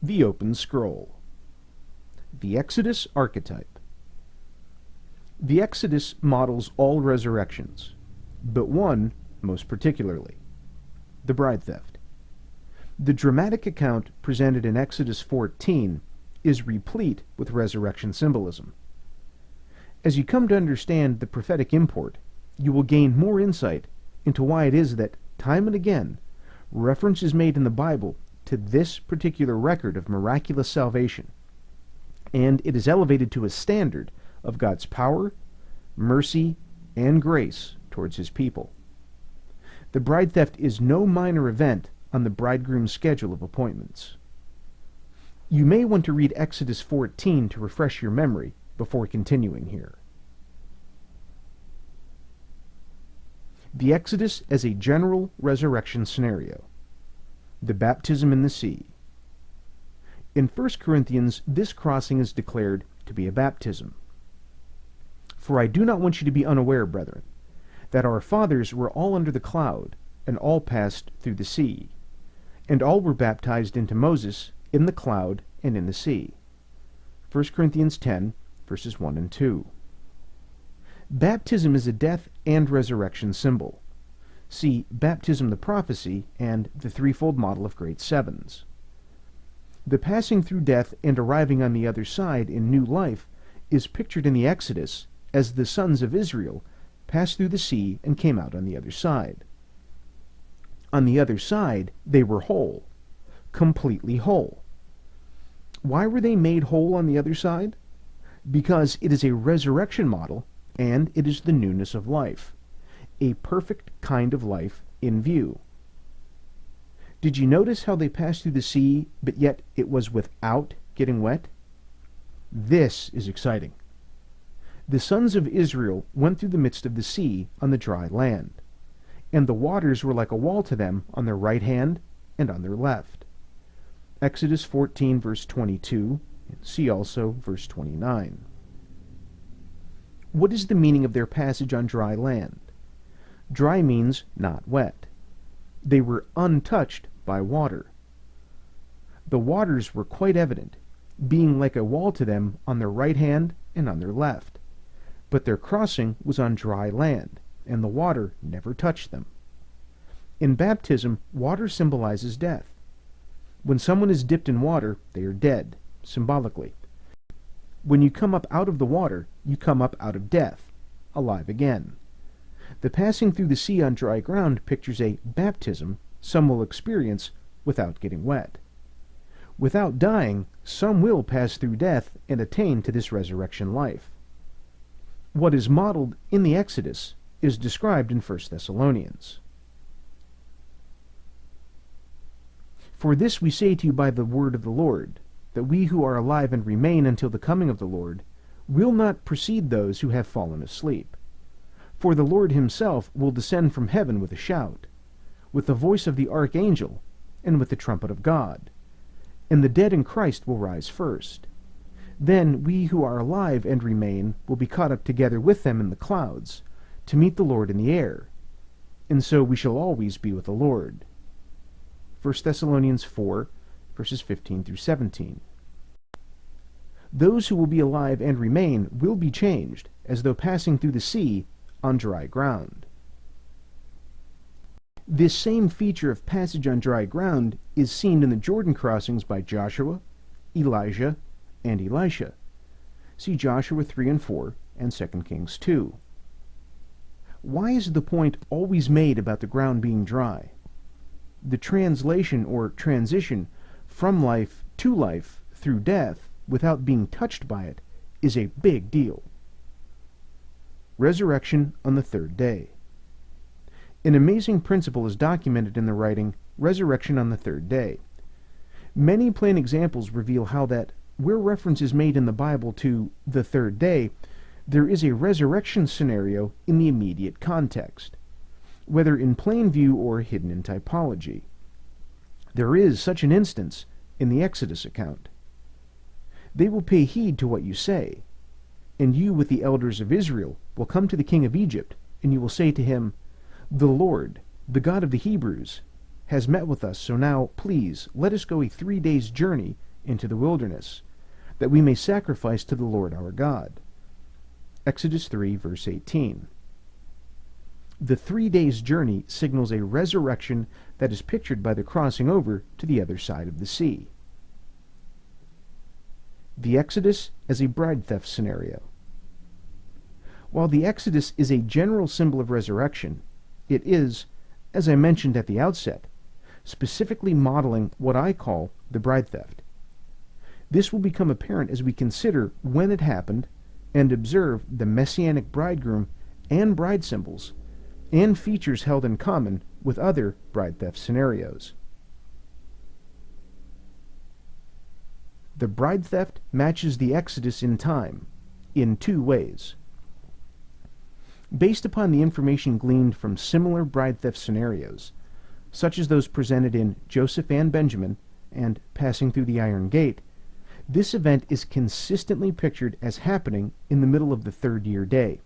The Open Scroll. The Exodus Archetype. The Exodus models all resurrections, but one most particularly, the bride theft. The dramatic account presented in Exodus 14 is replete with resurrection symbolism. As you come to understand the prophetic import, you will gain more insight into why it is that, time and again, reference is made in the Bible to this particular record of miraculous salvation, and it is elevated to a standard of God's power, mercy, and grace towards his people. The bride theft is no minor event on the bridegroom's schedule of appointments. You may want to read Exodus 14 to refresh your memory before continuing here. The Exodus as a general resurrection scenario. The baptism in the sea. In 1 Corinthians, this crossing is declared to be a baptism. For I do not want you to be unaware, brethren, that our fathers were all under the cloud, and all passed through the sea, and all were baptized into Moses in the cloud and in the sea. 1 Corinthians 10, verses 1 and 2. Baptism is a death and resurrection symbol. See Baptism the Prophecy and the Threefold Model of Great Sevens. The passing through death and arriving on the other side in new life is pictured in the Exodus as the sons of Israel passed through the sea and came out on the other side. On the other side, they were whole, completely whole. Why were they made whole on the other side? Because it is a resurrection model, and it is the newness of life, a perfect kind of life in view. Did you notice how they passed through the sea, but yet it was without getting wet? This is exciting. The sons of Israel went through the midst of the sea on the dry land, and the waters were like a wall to them on their right hand and on their left. Exodus 14, verse 22, and see also verse 29. What is the meaning of their passage on dry land? Dry means not wet. They were untouched by water. The waters were quite evident, being like a wall to them on their right hand and on their left. But their crossing was on dry land, and the water never touched them. In baptism, water symbolizes death. When someone is dipped in water, they are dead, symbolically. When you come up out of the water, you come up out of death, alive again. The passing through the sea on dry ground pictures a baptism some will experience without getting wet. Without dying, some will pass through death and attain to this resurrection life. What is modeled in the Exodus is described in 1 Thessalonians. For this we say to you by the word of the Lord, that we who are alive and remain until the coming of the Lord will not precede those who have fallen asleep. For the Lord himself will descend from heaven with a shout, with the voice of the archangel, and with the trumpet of God. And the dead in Christ will rise first. Then we who are alive and remain will be caught up together with them in the clouds, to meet the Lord in the air. And so we shall always be with the Lord. 1 Thessalonians 4, verses 15 through 17. Those who will be alive and remain will be changed, as though passing through the sea on dry ground. This same feature of passage on dry ground is seen in the Jordan crossings by Joshua, Elijah, and Elisha. See Joshua 3 and 4 and 2 Kings 2. Why is the point always made about the ground being dry? The translation or transition from life to life through death without being touched by it is a big deal. Resurrection on the third day. An amazing principle is documented in the writing Resurrection on the Third Day. Many plain examples reveal how that where reference is made in the Bible to the third day, there is a resurrection scenario in the immediate context, whether in plain view or hidden in typology. There is such an instance in the Exodus account. They will pay heed to what you say, and you with the elders of Israel will come to the king of Egypt, and you will say to him, The Lord, the God of the Hebrews, has met with us, so now, please, let us go a 3 days' journey into the wilderness, that we may sacrifice to the Lord our God. Exodus 3, verse 18. The 3 days' journey signals a resurrection that is pictured by the crossing over to the other side of the sea. The Exodus as a bride theft scenario. While the Exodus is a general symbol of resurrection, it is, as I mentioned at the outset, specifically modeling what I call the bride theft. This will become apparent as we consider when it happened and observe the messianic bridegroom and bride symbols and features held in common with other bride theft scenarios. The bride theft matches the Exodus in time in 2 ways. Based upon the information gleaned from similar bride theft scenarios, such as those presented in Joseph and Benjamin and Passing Through the Iron Gate, this event is consistently pictured as happening in the middle of the 3rd year day.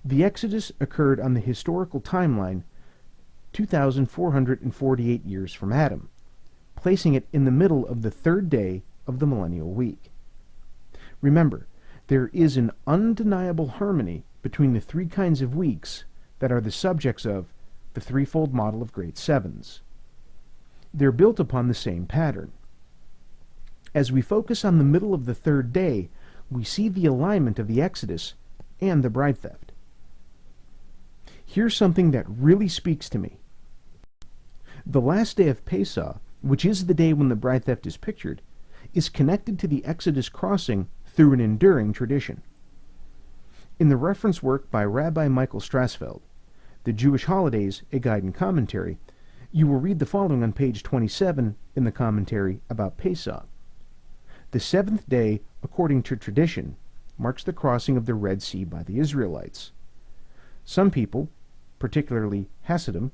The Exodus occurred on the historical timeline 2,448 years from Adam, placing it in the middle of the 3rd day of the millennial week. Remember, there is an undeniable harmony between the 3 kinds of weeks that are the subjects of the threefold model of great sevens. They're built upon the same pattern. As we focus on the middle of the 3rd day, we see the alignment of the Exodus and the bride theft. Here's something that really speaks to me. The last day of Pesach, which is the day when the bride theft is pictured, is connected to the Exodus crossing through an enduring tradition. In the reference work by Rabbi Michael Strassfeld, The Jewish Holidays, A Guide and Commentary, you will read the following on page 27 in the commentary about Pesach. The 7th day, according to tradition, marks the crossing of the Red Sea by the Israelites. Some people, particularly Hasidim,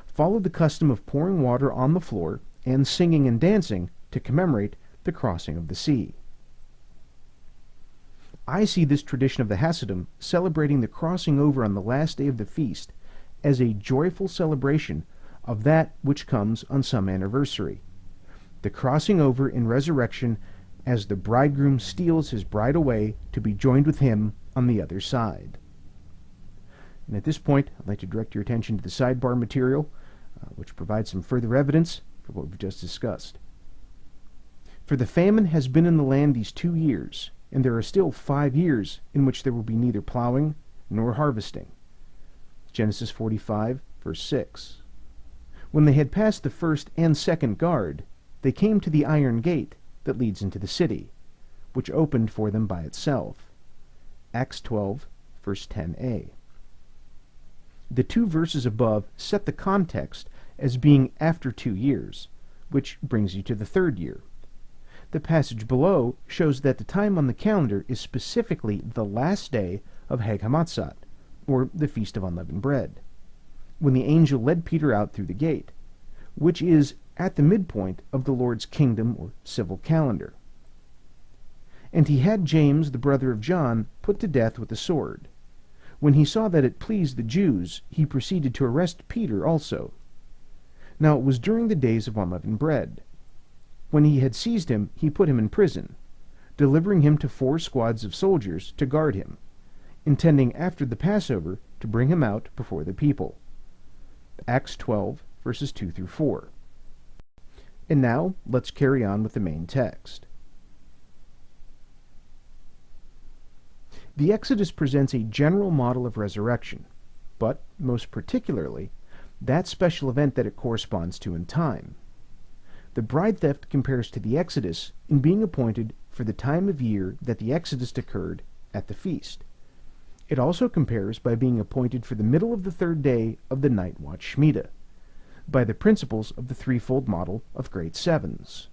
followed the custom of pouring water on the floor and singing and dancing to commemorate the crossing of the sea. I see this tradition of the Hasidim celebrating the crossing over on the last day of the feast as a joyful celebration of that which comes on some anniversary, the crossing over in resurrection as the bridegroom steals his bride away to be joined with him on the other side. And at this point, I'd like to direct your attention to the sidebar material, which provides some further evidence for what we've just discussed. For the famine has been in the land these 2 years, and there are still 5 years in which there will be neither plowing nor harvesting. Genesis 45, verse 6. When they had passed the 1st and 2nd guard, they came to the iron gate that leads into the city, which opened for them by itself. Acts 12, verse 10a. The 2 verses above set the context as being after 2 years, which brings you to the 3rd year. The passage below shows that the time on the calendar is specifically the last day of Hag HaMatzot, or the Feast of Unleavened Bread, when the angel led Peter out through the gate, which is at the midpoint of the Lord's kingdom or civil calendar. And he had James, the brother of John, put to death with a sword. When he saw that it pleased the Jews, he proceeded to arrest Peter also. Now it was during the days of unleavened bread. When he had seized him, he put him in prison, delivering him to 4 squads of soldiers to guard him, intending after the Passover to bring him out before the people. Acts 12, verses 2 through 4. And now, let's carry on with the main text. The Exodus presents a general model of resurrection, but, most particularly, that special event that it corresponds to in time. The bride theft compares to the Exodus in being appointed for the time of year that the Exodus occurred at the feast. It also compares by being appointed for the middle of the 3rd day of the night watch Shemitah, by the principles of the threefold model of great sevens.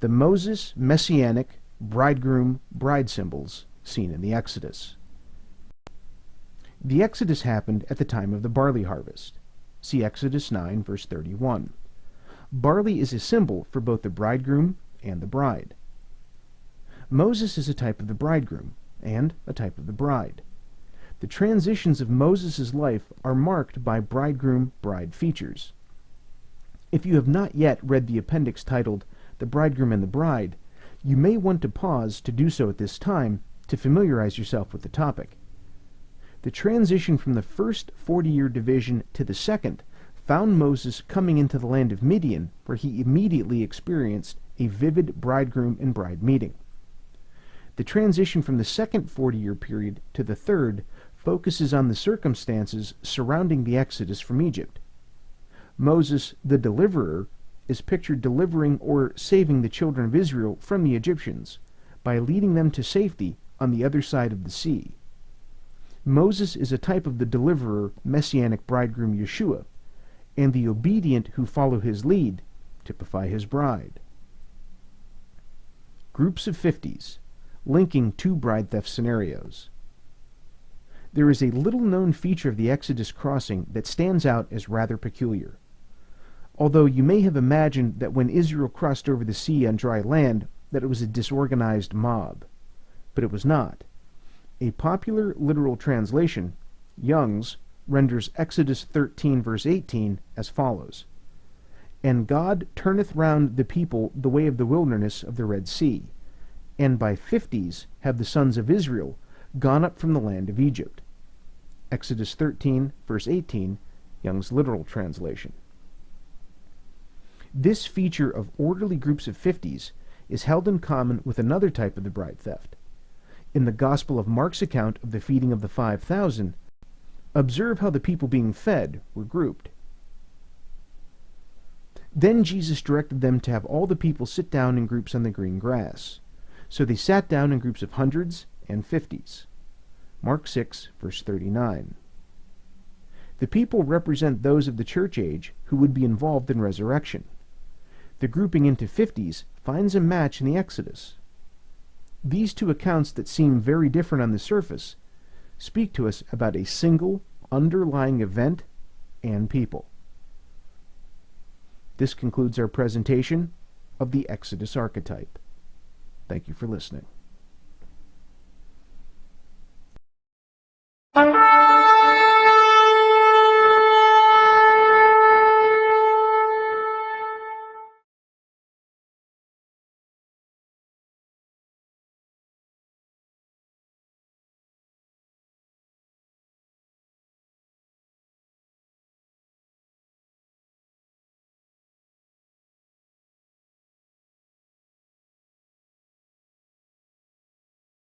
The Moses, Messianic, bridegroom, bride symbols seen in the Exodus. The Exodus happened at the time of the barley harvest. See Exodus 9, verse 31. Barley is a symbol for both the bridegroom and the bride. Moses is a type of the bridegroom and a type of the bride. The transitions of Moses' life are marked by bridegroom-bride features. If you have not yet read the appendix titled the bridegroom and the bride, you may want to pause to do so at this time to familiarize yourself with the topic. The transition from the first 40-year division to the second found Moses coming into the land of Midian, where he immediately experienced a vivid bridegroom and bride meeting. The transition from the second 40-year period to the third focuses on the circumstances surrounding the exodus from Egypt. Moses, the deliverer, is pictured delivering or saving the children of Israel from the Egyptians by leading them to safety on the other side of the sea. Moses is a type of the deliverer, messianic bridegroom Yeshua, and the obedient who follow his lead typify his bride. Groups of 50s, linking two bride theft scenarios. There is a little-known feature of the Exodus crossing that stands out as rather peculiar. Although you may have imagined that when Israel crossed over the sea on dry land, that it was a disorganized mob. But it was not. A popular literal translation, Young's, renders Exodus 13 verse 18 as follows: "And God turneth round the people the way of the wilderness of the Red Sea, and by 50s have the sons of Israel gone up from the land of Egypt." Exodus 13 verse 18, Young's literal translation. This feature of orderly groups of 50s is held in common with another type of the bride theft. In the Gospel of Mark's account of the feeding of the 5,000, observe how the people being fed were grouped. Then Jesus directed them to have all the people sit down in groups on the green grass. So they sat down in groups of hundreds and 50s. Mark 6, verse 39. The people represent those of the church age who would be involved in resurrection. The grouping into 50s finds a match in the Exodus. These two accounts that seem very different on the surface speak to us about a single underlying event and people. This concludes our presentation of the Exodus Archetype. Thank you for listening.